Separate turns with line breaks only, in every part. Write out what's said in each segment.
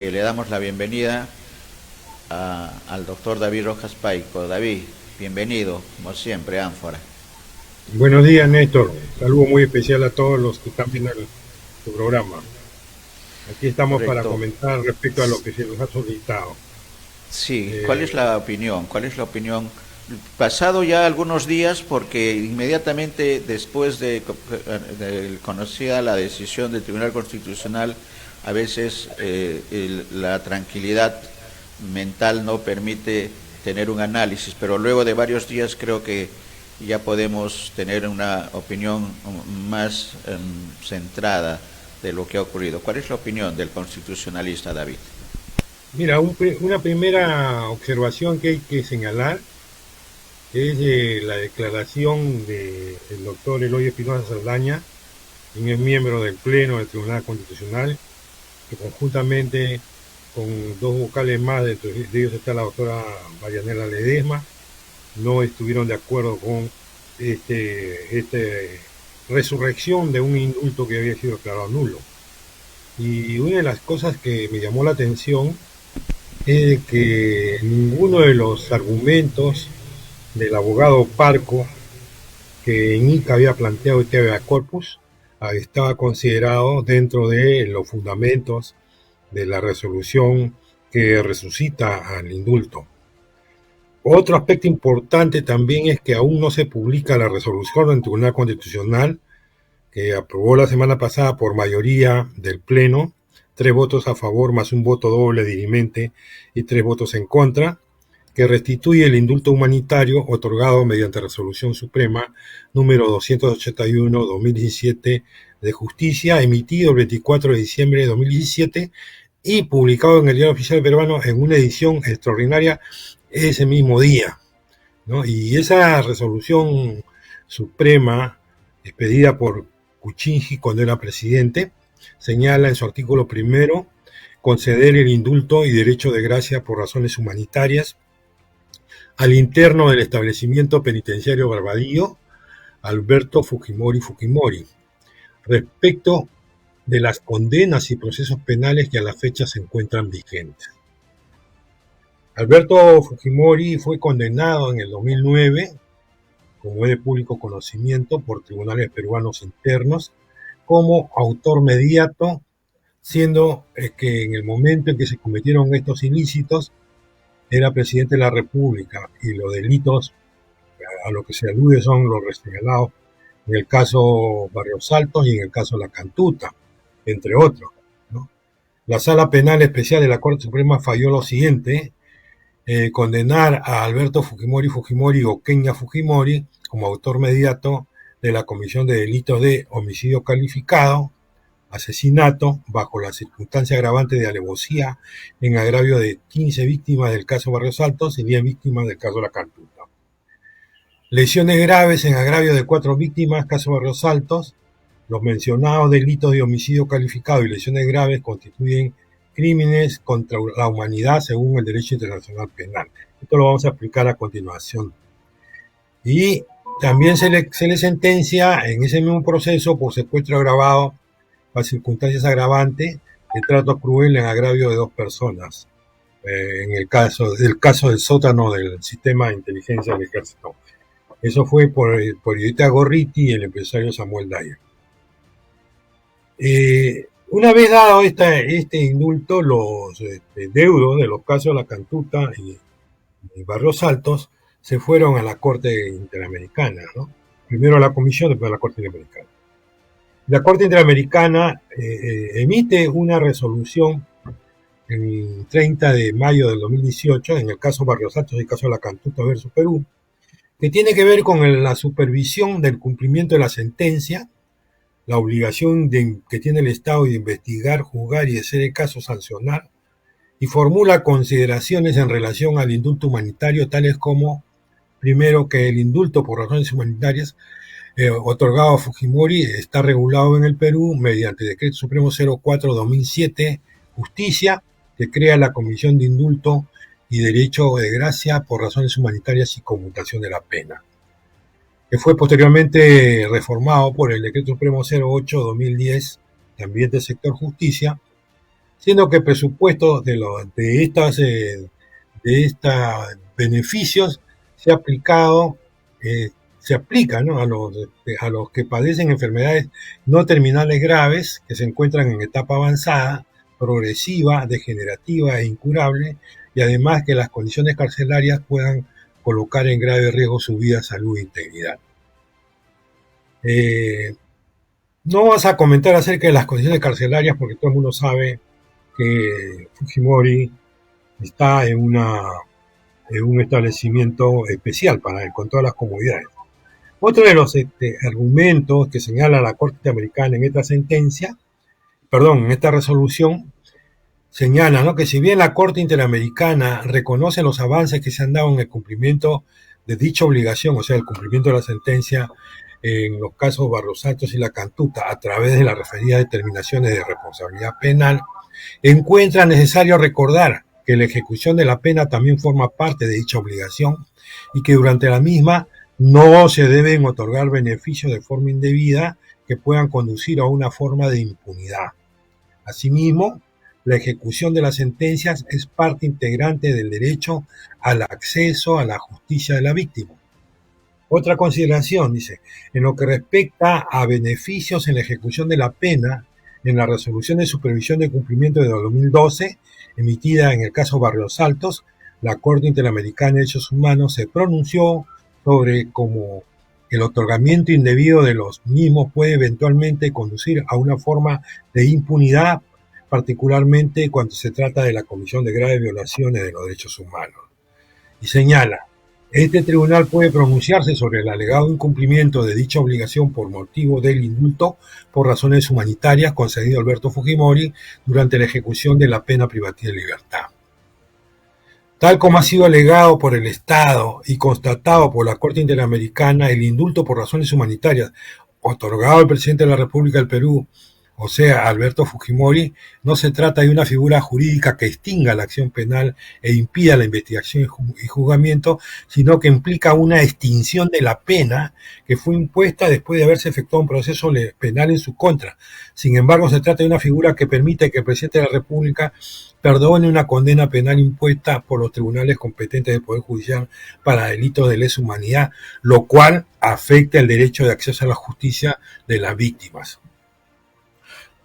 Le damos la bienvenida al doctor David Rojas Paico. David, bienvenido, como siempre, Ánfora.
Buenos días, Néstor. Saludo muy especial a todos los que están viendo tu programa. Aquí estamos para
Correcto.
comentar respecto a lo que se nos ha solicitado.
Sí, ¿cuál es
Eh,
la opinión? ¿Cuál es la opinión? Pasado ya algunos días, porque inmediatamente después de conocida la decisión del Tribunal Constitucional, a veces la tranquilidad mental no permite tener un análisis, pero luego de varios días creo que ya podemos tener una opinión más centrada de lo que ha ocurrido. ¿Cuál es la opinión del constitucionalista, David?
Mira, una primera observación que hay que señalar es la declaración del doctor Eloy Espinosa Saldaña, quien es miembro del Pleno del Tribunal Constitucional, que conjuntamente con dos vocales más, dentro de ellos está la doctora Marianela Ledesma, no estuvieron de acuerdo con este resurrección de un indulto que había sido declarado nulo. Y una de las cosas que me llamó la atención es que ninguno de los argumentos del abogado Parco que en ICA había planteado este habeas corpus estaba considerado dentro de los fundamentos de la resolución que resucita al indulto. Otro aspecto importante también es que aún no se publica la resolución del Tribunal Constitucional que aprobó la semana pasada por mayoría del Pleno, 3 votos a favor más un voto doble dirimente y 3 votos en contra, que restituye el indulto humanitario otorgado mediante resolución suprema número 281-2017 de justicia, emitido el 24 de diciembre de 2017 y publicado en el Diario Oficial Peruano en una edición extraordinaria ese mismo día, ¿no? Y esa resolución suprema, expedida por Kuczynski cuando era presidente, señala en su artículo primero conceder el indulto y derecho de gracia por razones humanitarias al interno del establecimiento penitenciario Barbadillo, Alberto Fujimori Fujimori, respecto de las condenas y procesos penales que a la fecha se encuentran vigentes. Alberto Fujimori fue condenado en el 2009, como es de público conocimiento, por tribunales peruanos internos, como autor mediato, siendo que en el momento en que se cometieron estos ilícitos era presidente de la República y los delitos a lo que se alude son los señalados en el caso Barrios Altos y en el caso La Cantuta, entre otros, ¿no? La Sala Penal Especial de la Corte Suprema falló lo siguiente: condenar a Alberto Fujimori Fujimori o Kenia Fujimori como autor mediato de la comisión de delitos de homicidio calificado, asesinato, bajo la circunstancia agravante de alevosía, en agravio de 15 víctimas del caso Barrios Altos y 10 víctimas del caso La Cantuta. Lesiones graves en agravio de 4 víctimas, caso Barrios Altos. Los mencionados delitos de homicidio calificado y lesiones graves constituyen crímenes contra la humanidad según el derecho internacional penal. Esto lo vamos a explicar a continuación. Y también se le sentencia en ese mismo proceso por secuestro agravado a circunstancias agravantes de trato cruel en agravio de 2 personas, en el caso del sótano del sistema de inteligencia del ejército. Eso fue por Idita Gorriti y el empresario Samuel Dyer. Una vez dado este indulto, los deudos de los casos de La Cantuta y Barrios Altos se fueron a la Corte Interamericana, ¿no? Primero a la Comisión, después a la Corte Interamericana. La Corte Interamericana emite una resolución el 30 de mayo del 2018 en el caso Barrios Altos y el caso de La Cantuta versus Perú, que tiene que ver con la supervisión del cumplimiento de la sentencia, la obligación que tiene el Estado de investigar, juzgar y, de ser el caso, sancionar, y formula consideraciones en relación al indulto humanitario, tales como, primero, que el indulto por razones humanitarias otorgado a Fujimori está regulado en el Perú mediante Decreto Supremo 04-2007, Justicia, que crea la Comisión de Indulto y Derecho de Gracia por razones humanitarias y conmutación de la pena, que fue posteriormente reformado por el Decreto Supremo 08-2010, también del sector justicia, siendo que el presupuesto de estos beneficios se ha aplicado, se aplica, ¿no?, a los que padecen enfermedades no terminales graves, que se encuentran en etapa avanzada, progresiva, degenerativa e incurable, y además que las condiciones carcelarias puedan colocar en grave riesgo su vida, salud e integridad. Eh, no vas a comentar acerca de las condiciones carcelarias porque todo el mundo sabe que Fujimori está en un establecimiento especial para él, con todas las comodidades. Otro de los argumentos que señala la Corte Interamericana en esta sentencia, perdón, en esta resolución, señala, ¿no?, que si bien la Corte Interamericana reconoce los avances que se han dado en el cumplimiento de dicha obligación, o sea, el cumplimiento de la sentencia en los casos Barros Altos y La Cantuta a través de las referidas determinaciones de responsabilidad penal, encuentra necesario recordar que la ejecución de la pena también forma parte de dicha obligación y que durante la misma no se deben otorgar beneficios de forma indebida que puedan conducir a una forma de impunidad. Asimismo, la ejecución de las sentencias es parte integrante del derecho al acceso a la justicia de la víctima. Otra consideración, dice, en lo que respecta a beneficios en la ejecución de la pena, en la resolución de supervisión de cumplimiento de 2012, emitida en el caso Barrios Altos, la Corte Interamericana de Derechos Humanos se pronunció sobre cómo el otorgamiento indebido de los mismos puede eventualmente conducir a una forma de impunidad, particularmente cuando se trata de la comisión de graves violaciones de los derechos humanos. Y señala, este tribunal puede pronunciarse sobre el alegado incumplimiento de dicha obligación por motivo del indulto por razones humanitarias concedido a Alberto Fujimori durante la ejecución de la pena privativa de libertad. Tal como ha sido alegado por el Estado y constatado por la Corte Interamericana, el indulto por razones humanitarias otorgado al presidente de la República del Perú, o sea, Alberto Fujimori, no se trata de una figura jurídica que extinga la acción penal e impida la investigación y juzgamiento, sino que implica una extinción de la pena que fue impuesta después de haberse efectuado un proceso penal en su contra. Sin embargo, se trata de una figura que permite que el presidente de la República perdone una condena penal impuesta por los tribunales competentes del Poder Judicial para delitos de lesa humanidad, lo cual afecta el derecho de acceso a la justicia de las víctimas.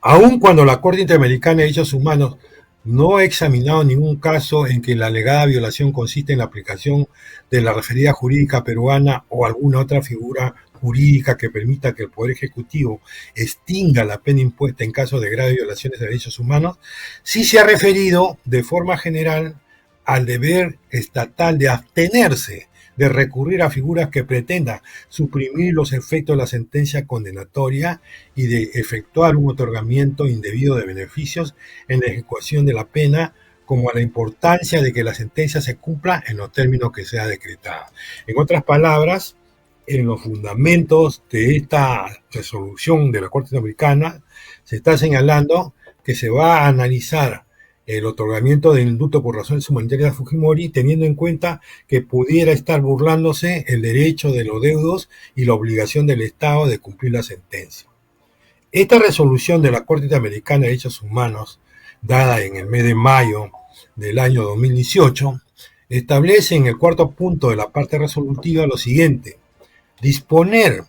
Aun cuando la Corte Interamericana de Derechos Humanos no ha examinado ningún caso en que la alegada violación consiste en la aplicación de la referida jurídica peruana o alguna otra figura jurídica que permita que el Poder Ejecutivo extinga la pena impuesta en caso de graves violaciones de derechos humanos, sí se ha referido de forma general al deber estatal de abstenerse de recurrir a figuras que pretendan suprimir los efectos de la sentencia condenatoria y de efectuar un otorgamiento indebido de beneficios en la ejecución de la pena, como a la importancia de que la sentencia se cumpla en los términos que sea decretada. En otras palabras, en los fundamentos de esta resolución de la Corte Interamericana se está señalando que se va a analizar el otorgamiento del indulto por razones humanitarias a Fujimori, teniendo en cuenta que pudiera estar burlándose el derecho de los deudos y la obligación del Estado de cumplir la sentencia. Esta resolución de la Corte Interamericana de Derechos Humanos, dada en el mes de mayo del año 2018, establece en el cuarto punto de la parte resolutiva lo siguiente: disponer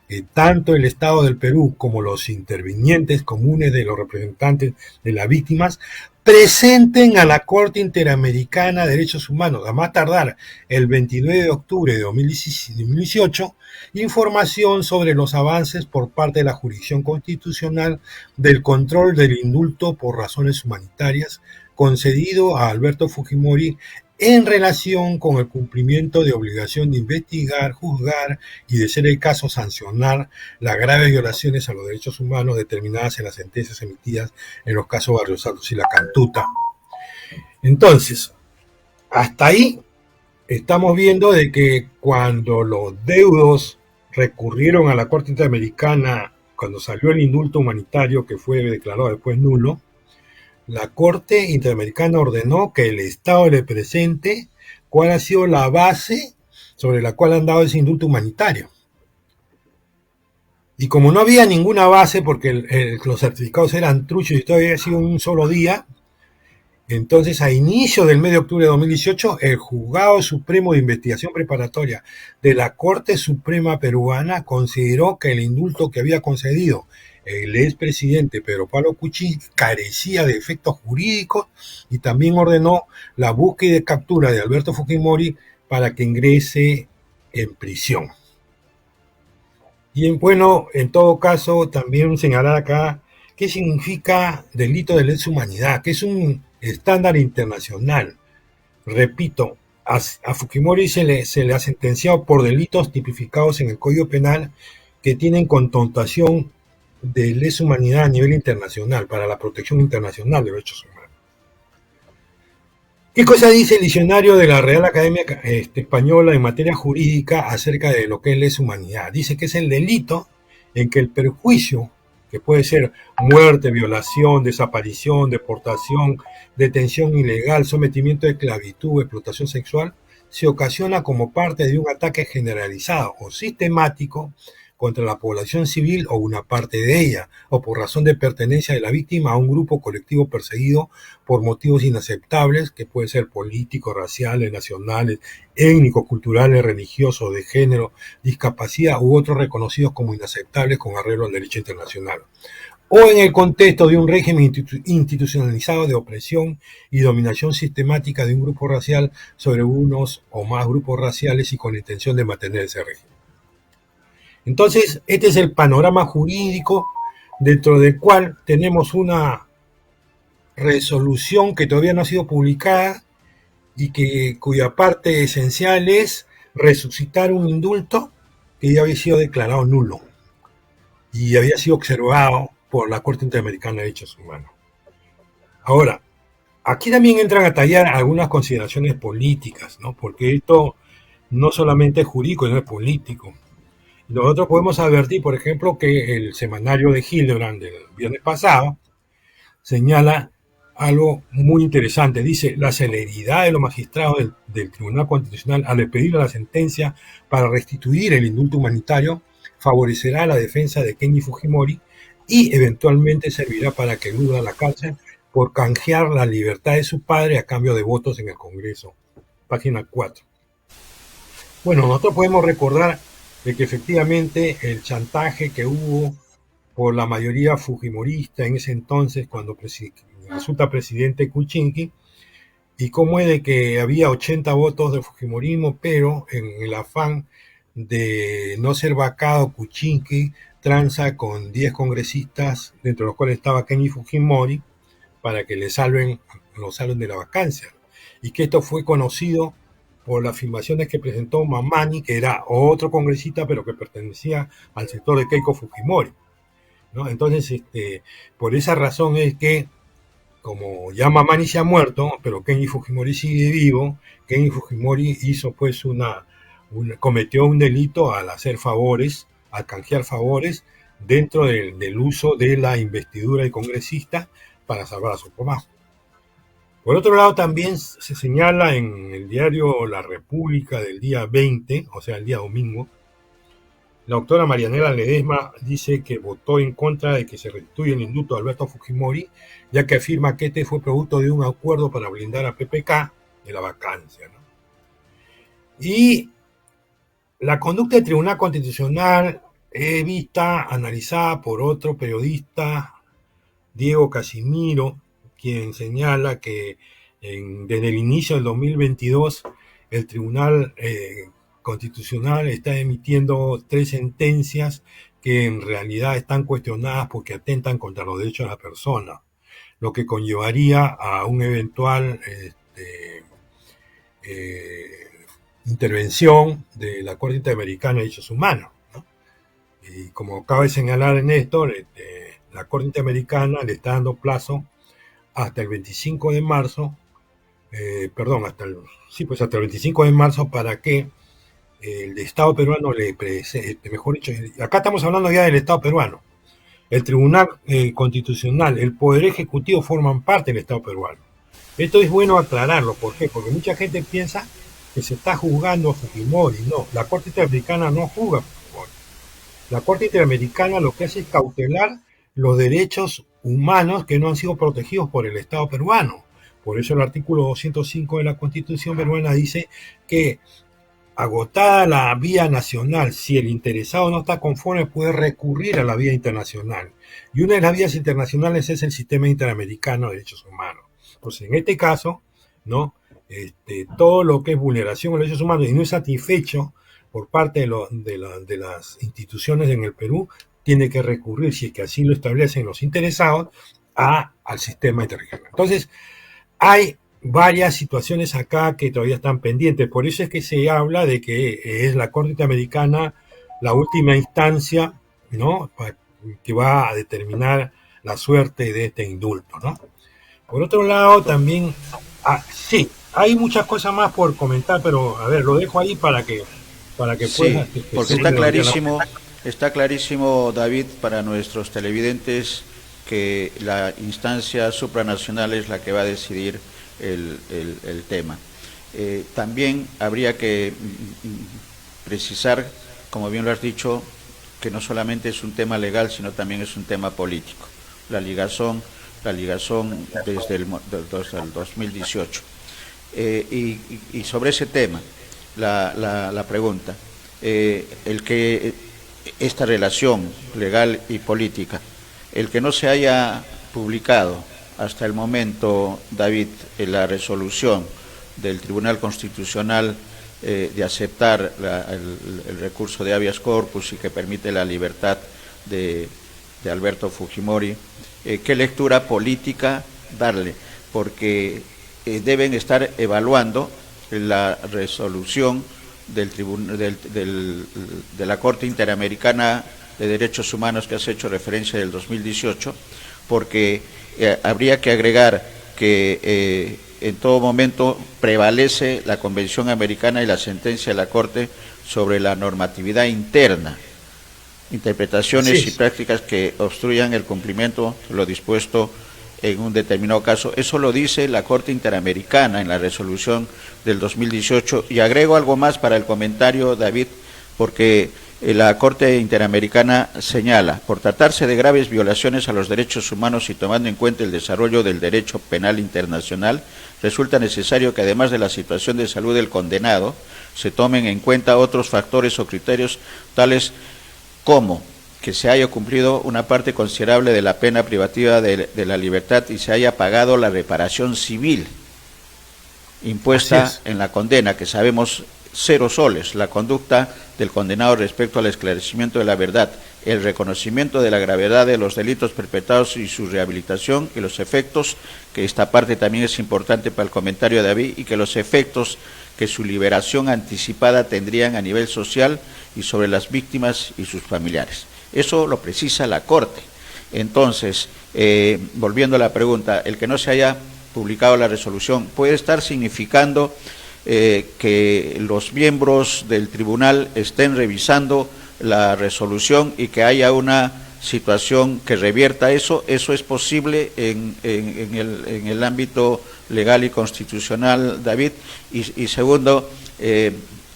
que tanto el Estado del Perú como los intervinientes comunes de los representantes de las víctimas presenten a la Corte Interamericana de Derechos Humanos, a más tardar el 29 de octubre de 2018, información sobre los avances por parte de la jurisdicción constitucional del control del indulto por razones humanitarias concedido a Alberto Fujimori en relación con el cumplimiento de obligación de investigar, juzgar y, de ser el caso, sancionar las graves violaciones a los derechos humanos determinadas en las sentencias emitidas en los casos Barrios Altos y La Cantuta. Entonces, hasta ahí estamos viendo de que cuando los deudos recurrieron a la Corte Interamericana, cuando salió el indulto humanitario que fue declarado después nulo, la Corte Interamericana ordenó que el Estado le presente cuál ha sido la base sobre la cual han dado ese indulto humanitario. Y como no había ninguna base, porque los certificados eran truchos y todo había sido en un solo día, Entonces, a inicio del mes de octubre de 2018, el Juzgado Supremo de Investigación Preparatoria de la Corte Suprema Peruana consideró que el indulto que había concedido el expresidente Pedro Pablo Kuczynski carecía de efectos jurídicos y también ordenó la búsqueda y captura de Alberto Fujimori para que ingrese en prisión. Y bueno, en todo caso, también señalar acá qué significa delito de lesa humanidad, que es un estándar internacional. Repito, a Fujimori se le ha sentenciado por delitos tipificados en el Código Penal que tienen connotación de lesa humanidad a nivel internacional, para la protección internacional de derechos humanos. ¿Qué cosa dice el diccionario de la Real Academia Española en materia jurídica acerca de lo que es lesa humanidad? Dice que es el delito en que el perjuicio, que puede ser muerte, violación, desaparición, deportación, detención ilegal, sometimiento de esclavitud, explotación sexual, se ocasiona como parte de un ataque generalizado o sistemático contra la población civil o una parte de ella, o por razón de pertenencia de la víctima a un grupo colectivo perseguido por motivos inaceptables, que pueden ser políticos, raciales, nacionales, étnicos, culturales, religiosos, de género, discapacidad u otros reconocidos como inaceptables con arreglo al derecho internacional, o en el contexto de un régimen institucionalizado de opresión y dominación sistemática de un grupo racial sobre unos o más grupos raciales y con la intención de mantener ese régimen. Entonces, este es el panorama jurídico dentro del cual tenemos una resolución que todavía no ha sido publicada y cuya parte esencial es resucitar un indulto que ya había sido declarado nulo y había sido observado por la Corte Interamericana de Derechos Humanos. Ahora, aquí también entran a tallar algunas consideraciones políticas, ¿no? Porque esto no solamente es jurídico, sino es político. Nosotros podemos advertir, por ejemplo, que el semanario de Hildebrand del viernes pasado señala algo muy interesante. Dice, la celeridad de los magistrados del Tribunal Constitucional al expedir la sentencia para restituir el indulto humanitario favorecerá la defensa de Kenji Fujimori y eventualmente servirá para que eluda la cárcel por canjear la libertad de su padre a cambio de votos en el Congreso. Página 4. Bueno, nosotros podemos recordar de que efectivamente el chantaje que hubo por la mayoría fujimorista en ese entonces, cuando resulta presidente Kuczynski, y cómo es de que había 80 votos de fujimorismo, pero en el afán de no ser vacado, Kuczynski tranza con 10 congresistas, dentro de los cuales estaba Kenji Fujimori, para que lo salven de la vacancia. Y que esto fue conocido por las afirmaciones que presentó Mamani, que era otro congresista, pero que pertenecía al sector de Keiko Fujimori, ¿no? Entonces, por esa razón es que, como ya Mamani se ha muerto, pero Kenji Fujimori sigue vivo, Kenji Fujimori hizo pues cometió un delito al hacer favores, al canjear favores dentro del uso de la investidura de congresista para salvar a su papá. Por otro lado, también se señala en el diario La República del día 20, o sea, el día domingo, la doctora Marianela Ledesma dice que votó en contra de que se restituya el indulto de Alberto Fujimori, ya que afirma que este fue producto de un acuerdo para blindar a PPK de la vacancia, ¿no? Y la conducta del Tribunal Constitucional es vista, analizada por otro periodista, Diego Casimiro, quien señala que desde el inicio del 2022 el Tribunal Constitucional está emitiendo 3 sentencias que en realidad están cuestionadas porque atentan contra los derechos de la persona, lo que conllevaría a un eventual intervención de la Corte Interamericana de Derechos Humanos, ¿no? Y como acaba de señalar en esto, la Corte Interamericana le está dando plazo hasta el 25 de marzo, hasta el 25 de marzo para que el Estado peruano mejor dicho, acá estamos hablando ya del Estado peruano, el Tribunal Constitucional, el Poder Ejecutivo forman parte del Estado peruano. Esto es bueno aclararlo, ¿por qué? Porque mucha gente piensa que se está juzgando a Fujimori. No, la Corte Interamericana no juzga a Fujimori. La Corte Interamericana lo que hace es cautelar los derechos humanos que no han sido protegidos por el Estado peruano, Por eso el artículo 205 de la Constitución peruana dice que, agotada la vía nacional, si el interesado no está conforme, puede recurrir a la vía internacional. Y una de las vías internacionales es el Sistema Interamericano de Derechos Humanos. Entonces, en este caso, ¿no? Todo lo que es vulneración de los derechos humanos y no es satisfecho por parte de las instituciones en el Perú, tiene que recurrir, si es que así lo establecen los interesados, al sistema internacional. Entonces, hay varias situaciones acá que todavía están pendientes. Por eso es que se habla de que es la Corte Interamericana la última instancia, ¿no? Que va a determinar la suerte de este indulto, ¿no? Por otro lado, también, sí, hay muchas cosas más por comentar, pero a ver, lo dejo ahí para que
Sí,
puedas
porque está clarísimo, David, para nuestros televidentes que la instancia supranacional es la que va a decidir el tema. También habría que precisar, como bien lo has dicho, que no solamente es un tema legal, sino también es un tema político. La ligazón desde el 2018. Y sobre ese tema, la pregunta, el que esta relación legal y política, el que no se haya publicado hasta el momento, David, en la resolución del Tribunal Constitucional de aceptar el recurso de habeas corpus y que permite la libertad de Alberto Fujimori, ¿qué lectura política darle? Porque deben estar evaluando la resolución de la Corte Interamericana de Derechos Humanos que has hecho referencia del 2018, porque habría que agregar que en todo momento prevalece la Convención Americana y la sentencia de la Corte sobre la normatividad interna, interpretaciones y prácticas que obstruyan el cumplimiento de lo dispuesto en un determinado caso. Eso lo dice la Corte Interamericana en la resolución del 2018. Y agrego algo más para el comentario, David, porque la Corte Interamericana señala: por tratarse de graves violaciones a los derechos humanos y tomando en cuenta el desarrollo del derecho penal internacional, resulta necesario que además de la situación de salud del condenado, se tomen en cuenta otros factores o criterios tales como que se haya cumplido una parte considerable de la pena privativa de la libertad y se haya pagado la reparación civil impuesta en la condena, que sabemos 0 soles, la conducta del condenado respecto al esclarecimiento de la verdad, el reconocimiento de la gravedad de los delitos perpetrados y su rehabilitación, y los efectos, que esta parte también es importante para el comentario de David, y que los efectos que su liberación anticipada tendrían a nivel social y sobre las víctimas y sus familiares. Eso lo precisa la Corte. Entonces, volviendo a la pregunta, el que no se haya publicado la resolución puede estar significando que los miembros del tribunal estén revisando la resolución y que haya una situación que revierta eso. ¿Eso es posible en el ámbito legal y constitucional, David? Y segundo, ¿qué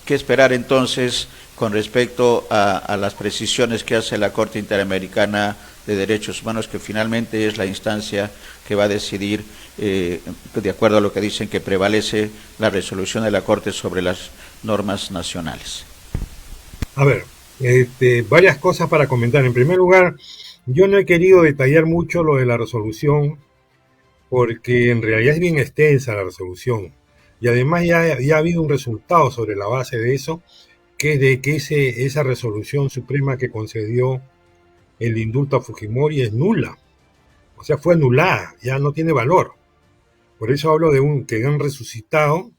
esperar entonces con respecto a las precisiones que hace la Corte Interamericana de Derechos Humanos, que finalmente es la instancia que va a decidir, de acuerdo a lo que dicen, que prevalece la resolución de la Corte sobre las normas nacionales?
A ver, varias cosas para comentar. En primer lugar, yo no he querido detallar mucho lo de la resolución, porque en realidad es bien extensa la resolución. Y además ya ha habido un resultado sobre la base de eso, que es de que esa resolución suprema que concedió el indulto a Fujimori es nula. O sea, fue anulada, ya no tiene valor. Por eso hablo de que han resucitado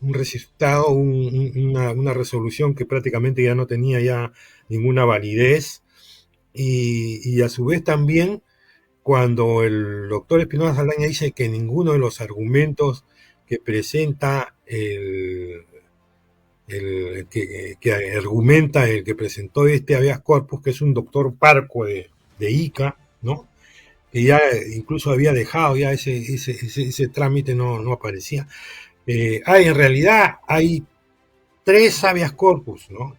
una resolución que prácticamente ya no tenía ya ninguna validez. Y a su vez también, cuando el doctor Espinosa Saldaña dice que ninguno de los argumentos que presenta que argumenta el que presentó este habeas corpus, que es un doctor Parco de Ica, ¿no? Que ya incluso había dejado ya ese trámite, no aparecía. En realidad hay 3 habeas corpus, ¿no?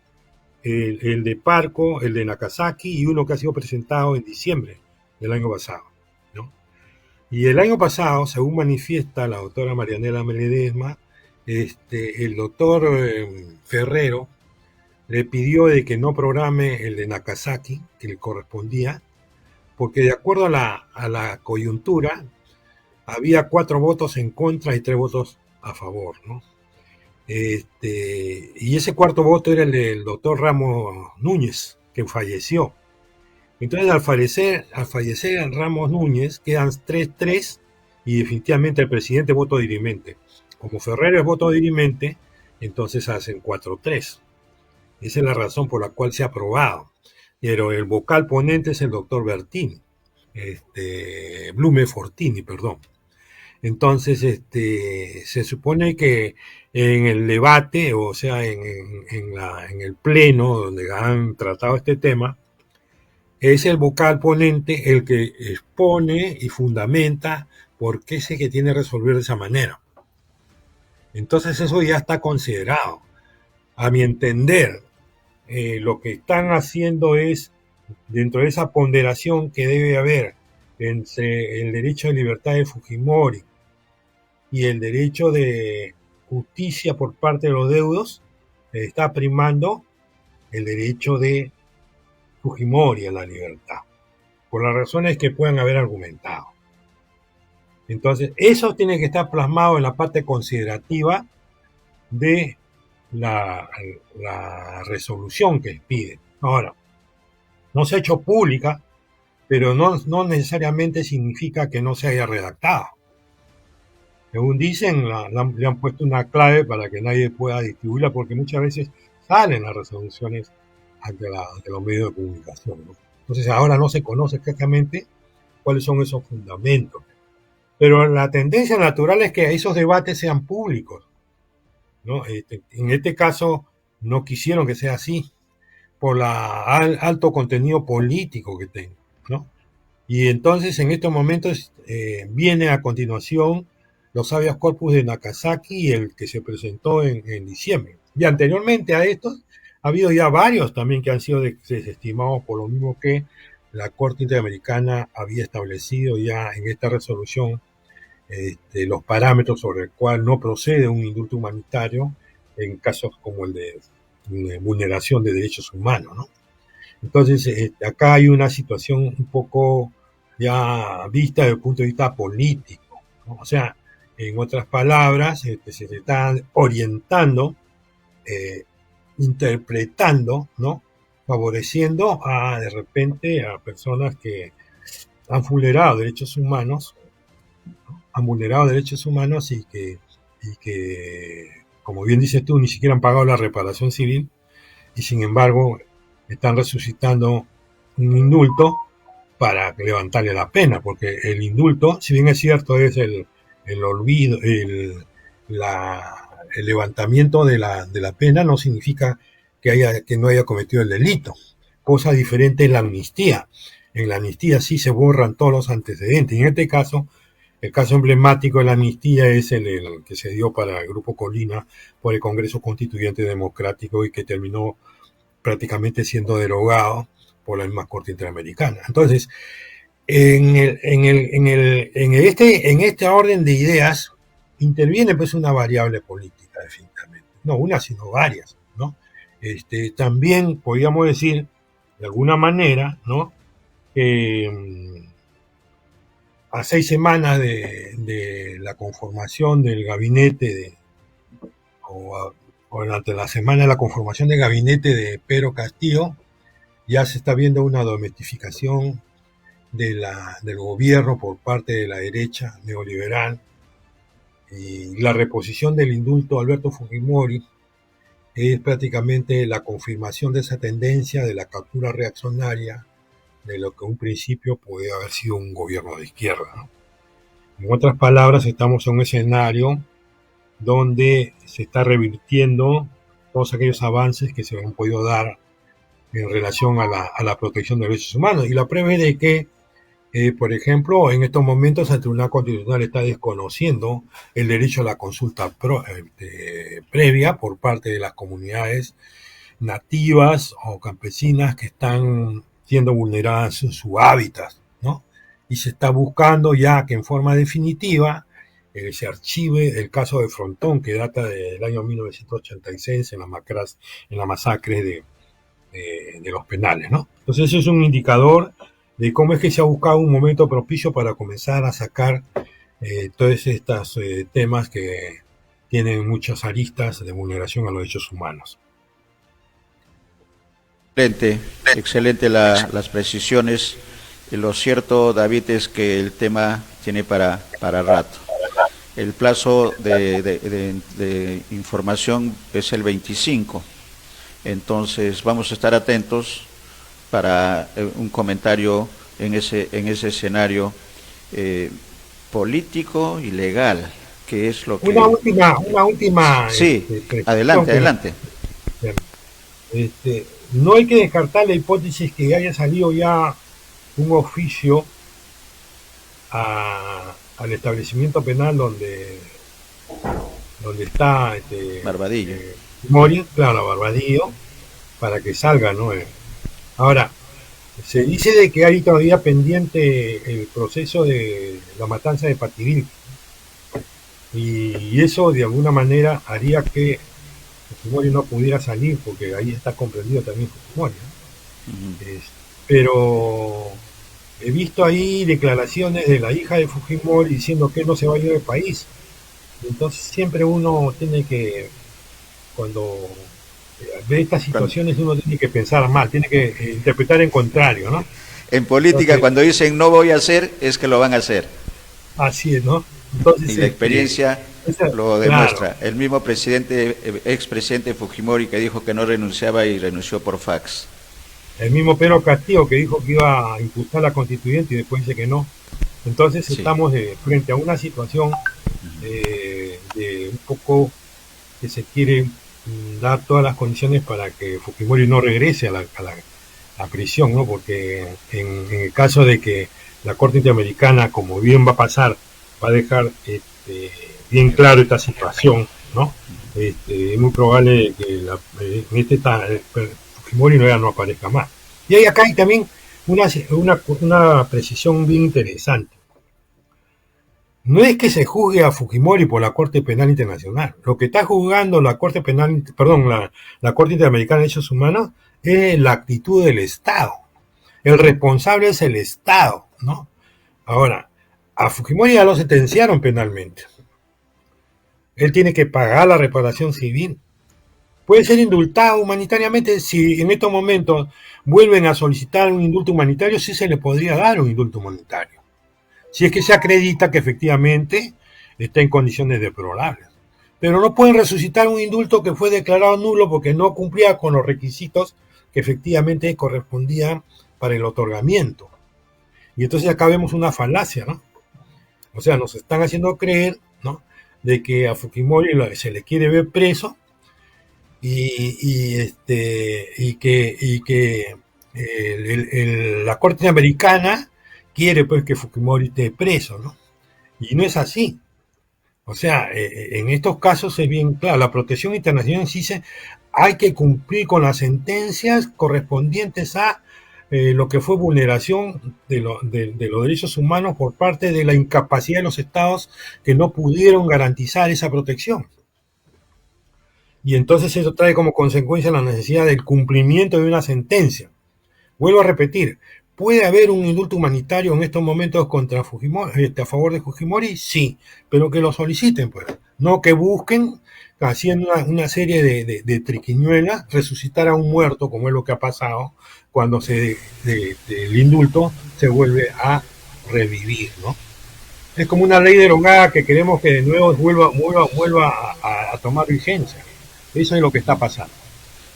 El de Parco, el de Nakazaki y uno que ha sido presentado en diciembre del año pasado, ¿no? Y el año pasado, según manifiesta la doctora Marianela Ledesma, el doctor Ferrero le pidió de que no programe el de Nagasaki, que le correspondía, porque de acuerdo a la coyuntura, había 4 votos en contra y 3 votos a favor, ¿no? Y ese cuarto voto era el del doctor Ramos Núñez, que falleció. Entonces, al fallecer Ramos Núñez, quedan 3-3 y definitivamente el presidente voto dirimente. Como Ferrero es voto dirimente, entonces hacen 4-3. Esa es la razón por la cual se ha aprobado. Pero el vocal ponente es el doctor Bertini, Blume Fortini, perdón. Entonces, se supone que en el debate, o sea, en el pleno donde han tratado este tema, es el vocal ponente el que expone y fundamenta por qué se que tiene que resolver de esa manera. Entonces eso ya está considerado. A mi entender, lo que están haciendo es, dentro de esa ponderación que debe haber entre el derecho de libertad de Fujimori y el derecho de justicia por parte de los deudos, está primando el derecho de Fujimori a la libertad, por las razones que puedan haber argumentado. Entonces, eso tiene que estar plasmado en la parte considerativa de la resolución que pide. Ahora, no se ha hecho pública, pero no necesariamente significa que no se haya redactado. Según dicen, le han puesto una clave para que nadie pueda distribuirla, porque muchas veces salen las resoluciones ante los medios de comunicación, ¿no? Entonces ahora no se conoce exactamente cuáles son esos fundamentos. Pero la tendencia natural es que esos debates sean públicos, ¿no? En este caso no quisieron que sea así, por el alto contenido político que tenga, ¿no? Y entonces en estos momentos viene a continuación los habeas corpus de Nagasaki y el que se presentó en diciembre. Y anteriormente a estos ha habido ya varios también que han sido desestimados por lo mismo que la Corte Interamericana había establecido ya en esta resolución los parámetros sobre el cual no procede un indulto humanitario en casos como el de vulneración de derechos humanos, ¿no? Entonces, acá hay una situación un poco ya vista desde el punto de vista político, ¿no? O sea, en otras palabras, se está orientando, eh, interpretando, ¿no? Favoreciendo de repente a personas que han vulnerado derechos humanos, ¿no? Han vulnerado derechos humanos y que, como bien dices tú, ni siquiera han pagado la reparación civil y sin embargo están resucitando un indulto para levantarle la pena, porque el indulto, si bien es cierto, es el olvido, el levantamiento de la pena, no significa que no haya cometido el delito. Cosa diferente es la amnistía. En la amnistía sí se borran todos los antecedentes. Y en este caso, el caso emblemático de la amnistía es el que se dio para el Grupo Colina por el Congreso Constituyente Democrático y que terminó prácticamente siendo derogado por la misma Corte Interamericana. Entonces, en este orden de ideas interviene pues una variable política, definitivamente. No una, sino varias, ¿no? También podríamos decir, de alguna manera, ¿no? A 6 semanas de la conformación del gabinete o durante la semana de la conformación del gabinete de Pedro Castillo, ya se está viendo una domesticación del gobierno por parte de la derecha neoliberal y la reposición del indulto a Alberto Fujimori es prácticamente la confirmación de esa tendencia de la captura reaccionaria de lo que en un principio podía haber sido un gobierno de izquierda, ¿no? En otras palabras, estamos en un escenario donde se está revirtiendo todos aquellos avances que se han podido dar en relación a la protección de derechos humanos. Y la prueba es de que, por ejemplo, en estos momentos el Tribunal Constitucional está desconociendo el derecho a la consulta previa por parte de las comunidades nativas o campesinas que están siendo vulneradas en su hábitat, ¿no? y se está buscando ya que en forma definitiva se archive el caso de Frontón, que data del año 1986 en la masacre de los penales, ¿no? Entonces eso es un indicador de cómo es que se ha buscado un momento propicio para comenzar a sacar todos estos temas que tienen muchas aristas de vulneración a los derechos humanos.
Excelente, excelente las precisiones. Lo cierto, David, es que el tema tiene para rato. El plazo de información es el 25. Entonces vamos a estar atentos para un comentario en ese escenario político y legal, que es lo que...
Una última
Sí, adelante, adelante.
No hay que descartar la hipótesis que haya salido ya un oficio al establecimiento penal donde está
Barbadillo.
Mori, claro, Barbadillo, para que salga, ¿no? Ahora, se dice de que hay todavía pendiente el proceso de la matanza de Pativilca, y eso de alguna manera haría que Fujimori no pudiera salir, porque ahí está comprendido también Fujimori, ¿no? Pero he visto ahí declaraciones de la hija de Fujimori diciendo que no se va a ir del país. Entonces siempre uno tiene que, cuando ve estas situaciones, uno tiene que pensar mal, tiene que interpretar en contrario, ¿no?
En política, entonces, cuando dicen no voy a hacer, es que lo van a hacer.
Así es, ¿no? Entonces,
y la experiencia lo demuestra. Claro. El mismo expresidente Fujimori, que dijo que no renunciaba y renunció por fax.
El mismo Pedro Castillo, que dijo que iba a impulsar la constituyente y después dice que no. Entonces sí, estamos frente a una situación de un poco que se quiere dar todas las condiciones para que Fujimori no regrese a la prisión, ¿no? Porque en el caso de que la Corte Interamericana, como bien va a pasar, va a dejar bien claro esta situación, ¿no? Es muy probable que Fujimori no aparezca más. Y acá hay también una precisión bien interesante. No es que se juzgue a Fujimori por la Corte Penal Internacional. Lo que está juzgando la Corte Penal, la Corte Interamericana de Derechos Humanos es la actitud del Estado. El responsable es el Estado, ¿no? Ahora, a Fujimori ya lo sentenciaron penalmente. Él tiene que pagar la reparación civil. Puede ser indultado humanitariamente. Si en estos momentos vuelven a solicitar un indulto humanitario, sí se le podría dar un indulto humanitario, si es que se acredita que efectivamente está en condiciones deplorables. Pero no pueden resucitar un indulto que fue declarado nulo porque no cumplía con los requisitos que efectivamente correspondían para el otorgamiento. Y entonces acá vemos una falacia, ¿no? O sea, nos están haciendo creer, ¿no?, de que a Fujimori se le quiere ver preso y que la Corte Americana quiere pues que Fujimori esté preso, ¿no? Y no es así. O sea, en estos casos es bien claro, la protección internacional dice hay que cumplir con las sentencias correspondientes a lo que fue vulneración de los derechos humanos por parte de la incapacidad de los estados que no pudieron garantizar esa protección. Y entonces eso trae como consecuencia la necesidad del cumplimiento de una sentencia. Vuelvo a repetir, ¿puede haber un indulto humanitario en estos momentos contra Fujimori, a favor de Fujimori? Sí, pero que lo soliciten, pues. No que busquen, haciendo una serie de triquiñuelas, resucitar a un muerto, como es lo que ha pasado cuando el indulto se vuelve a revivir, ¿no? Es como una ley derogada que queremos que de nuevo vuelva a tomar vigencia. Eso es lo que está pasando.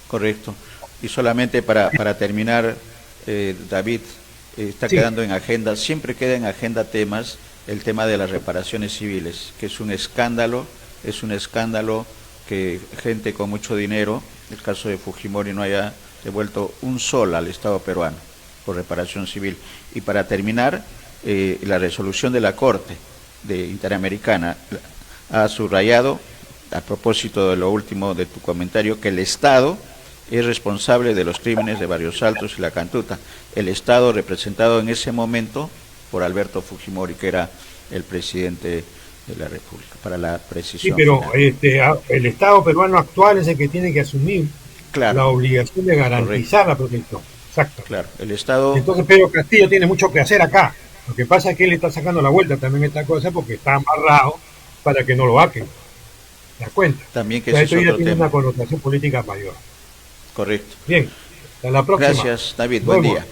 Correcto. Y solamente para terminar, David, está quedando en agenda, siempre queda en agenda temas, el tema de las reparaciones civiles, que es un escándalo que gente con mucho dinero, el caso de Fujimori, no haya devuelto un sol al Estado peruano por reparación civil. Y para terminar, la resolución de la Corte Interamericana ha subrayado, a propósito de lo último de tu comentario, que el Estado es responsable de los crímenes de Barrios Altos y La Cantuta. El Estado representado en ese momento por Alberto Fujimori, que era el presidente de la República, para la
Sí,
precisión
pero
final.
el Estado peruano actual es el que tiene que asumir
Claro,
la obligación de
correcto,
garantizar la protección. Exacto.
claro. El Estado,
Entonces Pedro Castillo tiene mucho que hacer acá. Lo que pasa es que él está sacando la vuelta también esta cosa porque está amarrado para que no lo vaquen. ¿Te das cuenta?
también
O
que
sea,
ese es
esto ya
otro
tiene
tema.
una connotación política mayor.
Correcto.
Bien, hasta la próxima.
Gracias, David.
Nos
Buen
vemos.
día.